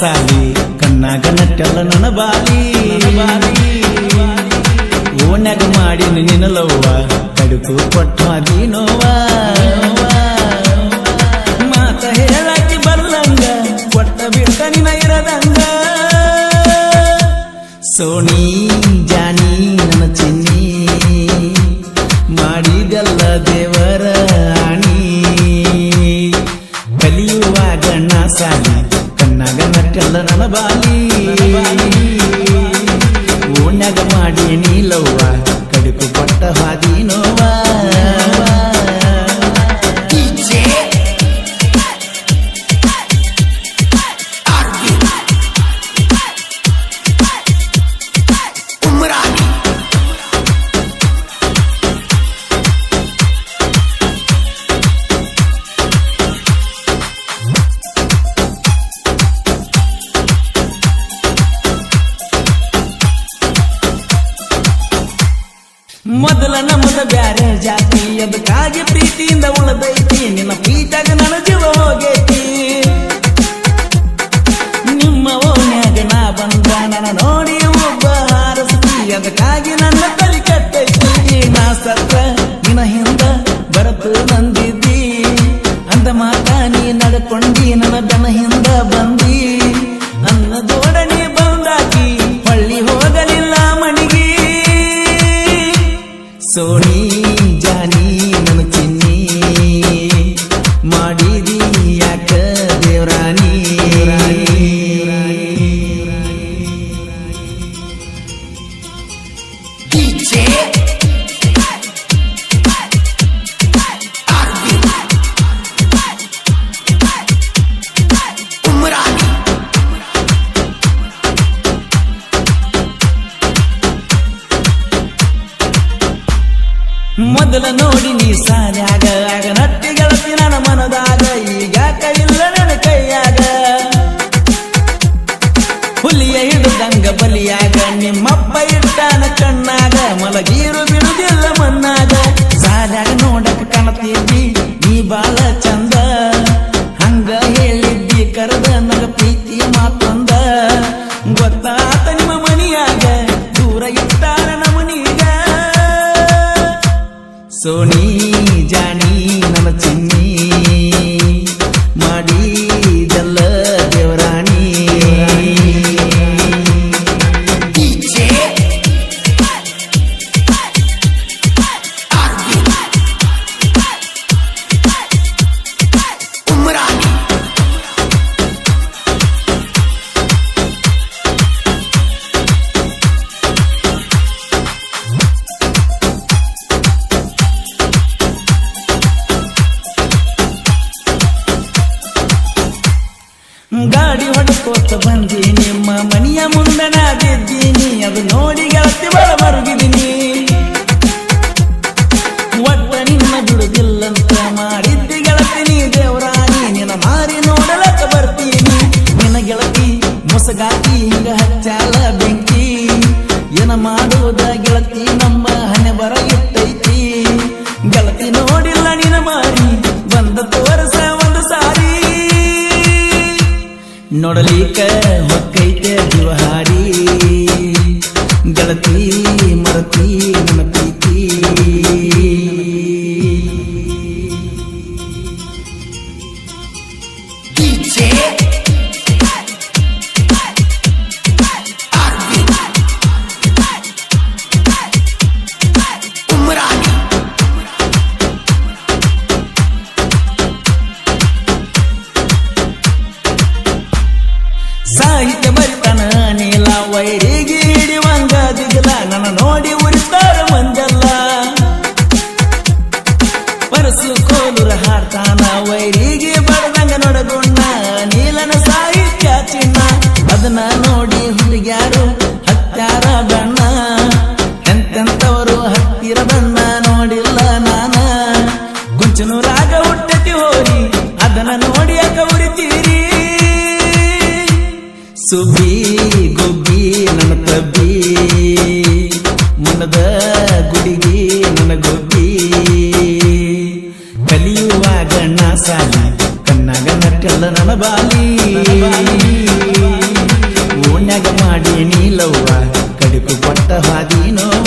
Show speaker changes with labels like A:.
A: ಸಾಲಿ ಕಣ್ಣಾಗ ನಟ್ಟೆಲ್ಲ ನನ್ನ ಬಾಲಿ ಓನ್ಯಾಗ ಮಾಡಿ ನಿನ್ನಲವ್ವ ಕಡುಕು ಕೊಟ್ಟಾದಿ ನೋವ ಮಾತ ಹೇಳಾಕಿ ಬರ್ಲಂಗ ಕೊಟ್ಟ ಬಿಟ್ಟ ನಿನ ಇರದಂಗ ಸೋಣಿ ಜಾನಿ ನನ್ನ ಚಿನ್ನಿ ಮಾಡಿದೆಲ್ಲ ದೇವರ ಆಣಿ ಕಲಿಯುವಾಗ ನಾ ಸಾಲಿ ಕಣ್ಣಾಗ ನಟ್ಟೆಲ್ಲ ನನ್ನ ಬಾಲಿ ಓನ್ಯಾಗ ಮಾಡಿ ನೀಲವ್ವ ಕಡುಕು ಕೊಟ್ಟ ಹಾದಿ ನೋವಾ ಮೊದಲ ನಮ್ಮದ ಬ್ಯಾರೆ ಜಾತಿ ಅದಕ್ಕಾಗಿ ಪ್ರೀತಿಯಿಂದ ಉಳದೈತಿ ನಿನ್ನ ಪ್ರೀತಾಗ ನನ್ನ ಜೀವ ಹೋಗೈತಿ ನಿಮ್ಮ ಓನ್ಯಾಗ ನಾ ಬಂದ ನನ್ನ ನೋಡಿ ಒಬ್ಬ ಹಾರಸ್ತಿ ಅದಕ್ಕಾಗಿ ನನ್ನ ತಲೆ ಕಟ್ಟೈತಿ ನಾ ಸತ್ರ ನಿನ್ನ ಹಿಂದ ಬರತು ನಂದಿದ್ದಿ ಅಂದ ಮಾತ ನೀ ನಡ್ಕೊಂಡಿ ನನ್ನ ಬೆನ್ನ ಹಿಂದ ಬಂದಿ ನನ್ನ ಜೋಡಣೆ ಬಂದಾಕಿ ಹೊಳ್ಳಿ ಹೋಗಲಿಲ್ಲ ಮಣಿಗಿ ಸೋಣಿ ಜಾನಿ ನನ್ನ ಚಿನ್ನಿ ಮಾಡಿದಿ ಯಾಕ ದೇವ್ರಾನಿ ಮೊದಲ ನೋಡಿ ನೀ ಸಾನ್ಯಾಗ ಆಗ ನಟ್ಟಿ ಗೆಳತಿ ನನ್ನ ಮನದಾಗ ಈಗ ಕೈಯಿಲ್ಲ ನನ್ನ ಕೈಯಾಗ ಹುಲಿಯ ಹಿಡಿದಂಗ ಬಲಿಯಾಗ ನಿಮ್ಮಪ್ಪ ಇಟ್ಟಾನ ಕಣ್ಣಾಗ ಮಲಗೀರು ಬಿಡುದಿಲ್ಲ ಮಣ್ಣಾಗ ಸಾನ್ಯಾಗ ನೋಡಕ್ ಕಾಣತಿದ್ದಿ ನೀ ಬಾಳ ಚಂದ ಹಂಗ ಹೇಳಿದ್ದಿ ಕರೆದ ನಗ ಪ್ರೀತಿ ಮಾತೊಂದ ಗೊತ್ತಾತ ನಿಮ್ಮ ಮನಿಯಾಗ ದೂರ ಇಟ್ಟಾರ ನಮನೀಗ ಸೋಣಿ ಜಾನಿ ನನ್ನ ಚಿನ್ನಿ ಮಾಡಿದೆಲ್ಲ ದೇವರಾಣಿ ಗಾಡಿ ಹೊಡ್ಕೋತ ಬಂದಿ ನಿಮ್ಮ ಮನೆಯ ಮುಂದೆ ನಾ ಬಿದ್ದೀನಿ ಅದು ನೋಡಿ ಗೆಳತಿ ಬಳ ಮರುಗಿದ್ದೀನಿ ಒಟ್ಟ ನಿನ್ನ ಬಿಡುದಿಲ್ಲಂತ ಮಾಡಿದ್ದಿ ಗೆಳತಿ ನೀ ದೇವರಾಣಿ ನಿನ್ನ ಮಾರಿ ನೋಡಲಕ್ಕ ಬರ್ತೀನಿ ನಿನ್ನ ಗೆಳತಿ ಮೊಸಗಾತಿ ಹಿಂಗ ಹಚ್ಚಾಲ ಬೆಂಕಿ ಏನ ಮಾಡೋದ ಗೆಳತಿ ನಮ್ಮ ಹಣೆ ಬರ ಇಟ್ಟೈತಿ ಗೆಳತಿ ನೋಡಿಲ್ಲ ನಿನ್ನ ಮಾರಿ ಬಂದ ತೋರಸ ಒಂದು ಸಾರಿ ನೋಡಲಿಕ ಹೊಕ್ಕೈತೆ ಜೀವಹಾರಿ ಗೆಳತಿ ಮರತಿ ನನ್ನ ಪ್ರೀತಿ ಸಾಹಿತ್ಯ ಬರಿತಾನ ನೀಲ ವೈರಿಗೆ ಹಿಡಿವಂಗ ದಿಗಲ ನನ್ನ ನೋಡಿ ಉರಿತಾರ ಮಂದಲ್ಲ ಪರಸು ಕೋಲುರ ಹಾಡ್ತಾನ ವೈರಿಗೆ ಬಡದಂಗ ನೋಡಗೊಂಡ ನೀಲನ ಸಾಹಿತ್ಯ ಚಿನ್ನ ಅದನ್ನ ನೋಡಿ ಹುಡುಗ್ಯಾರು ಹತ್ತಾರ ಬಣ್ಣ ಎಂತೆಂತವರು ಹತ್ತಿರ ಬಣ್ಣ ನೋಡಿಲ್ಲ ನಾನ ಗುಂಚನು ರಾಗ ಹುಟ್ಟತಿ ಹೋರಿ ಅದನ್ನ ನೋಡಿ ಯಾಕ ಉರಿತೀರಿ ಸುಬ್ಬಿ ಗೊಬ್ಬಿ ನನ್ನ ತಬ್ಬಿ ಮನದ ಗುಡಿಗಿ ನನ್ನ ಗೊಬ್ಬಿ ಕಲಿಯುವಾಗ ನಾ ಸಾಲಿ ಕಣ್ಣಾಗ ನಟ್ಟೆಲ್ಲ ನನ್ನ ಬಾಲಿ ಓನ್ಯಾಗ ಮಾಡಿ ನೀಲವ್ವ ಕಡಿಪು ಪಟ್ಟ ಹಾದಿ ನೋವ